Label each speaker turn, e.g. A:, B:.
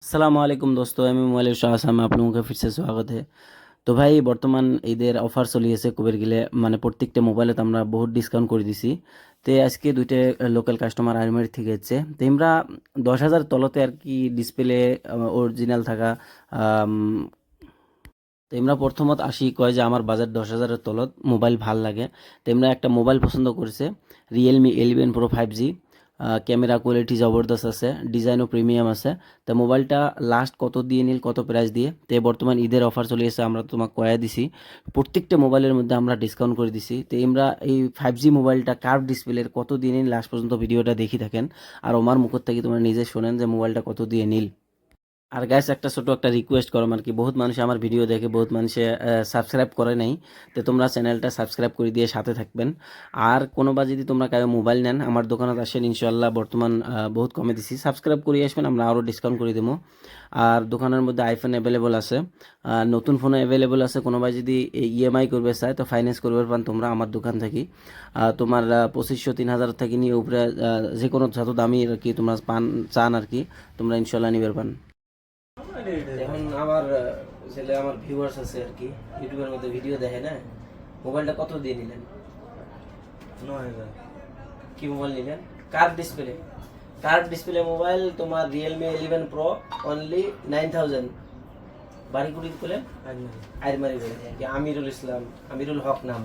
A: अस्सलाम वालेकुम दोस्तों, मैं मोबाइल शाह में आप लोगों का फिर से स्वागत है। তো ভাই বর্তমান ঈদের অফার চলি আছে কবির গিলে মানে প্রত্যেকটা মোবাইলে আমরা বহুত ডিসকাউন্ট করে দিছি। তো আজকে দুইটা লোকাল কাস্টমার আলমারি থেকে হচ্ছে তো আমরা 10,000 তলতে আর কি ডিসপ্লে অরিজিনাল থাকা আম, তো আমরা প্রথমত আসি কয় যে আমার বাজেট 10,000-এর তলত মোবাইল ভাল লাগে। তো আমরা একটা মোবাইল পছন্দ করছে Realme 11 pro 5G। Camera quality জবরদস্ত আছে, ডিজাইনও প্রিমিয়াম আছে। তো মোবাইলটা লাস্ট কত দিয়ে নিল, কত প্রাইস দিয়ে, তো বর্তমান ঈদের অফার চলে এসেছে, আমরা তোমাকে কয়া দিছি প্রত্যেকটা মোবাইলের মধ্যে আমরা ডিসকাউন্ট করে দিছি। তো আমরা এই 5G মোবাইলটা কার্ভ ডিসপ্লের কত দিয়ে নিল লাস্ট পর্যন্ত ভিডিওটা দেখি থাকেন, আর আমার মুখ থেকে তোমরা নিজে শোনেন যে মোবাইলটা কত দিয়ে নিল। আর গাইস একটা ছোট একটা রিকোয়েস্ট করো আর কি, বহুত মানুষ আমার ভিডিও দেখে, বহুত মানুষে সাবস্ক্রাইব করে নাই। তো তোমরা চ্যানেলটা সাবস্ক্রাইব করে দিয়ে সাথে থাকবেন। আর কোনোবা যদি তোমরা কারো মোবাইল নেন আমার দোকানে আসেন, ইনশাল্লাহ বর্তমান বহুত কমে দিছি, সাবস্ক্রাইব করে আসবেন, আমরা আরও ডিসকাউন্ট করে দেবো। আর দোকানের মধ্যে আইফোন অ্যাভেলেবল আছে, নতুন ফোনও অ্যাভেলেবল আছে। কোনোবাই যদি ইএমআই করবে চায় তো ফাইন্যান্স করবে পান তোমরা আমার দোকান থেকে। তোমার 2,500 3,000 থেকে নিয়ে উপরে যে কোনো যত দামি আর কি তোমরা পান চান আর কি, তোমরা ইনশাল্লাহ নিবে পান। এখন আমার ছেলে আমার ভিউয়ার্স আছে আর কি, ইউটিউবের মধ্যে ভিডিও দেখে না। মোবাইলটা কত দিয়ে নিলেন?
B: 9,000
A: কি মোবাইল নিলেন? কার্ভ ডিসপ্লে মোবাইল তোমার রিয়েলমি 11 প্রো অনলি 9,000। বাড়ি কুড়ি করলেন
B: আজমারি।
A: আইরমারি বলে কি আমিরুল ইসলাম, আমিরুল হক নাম।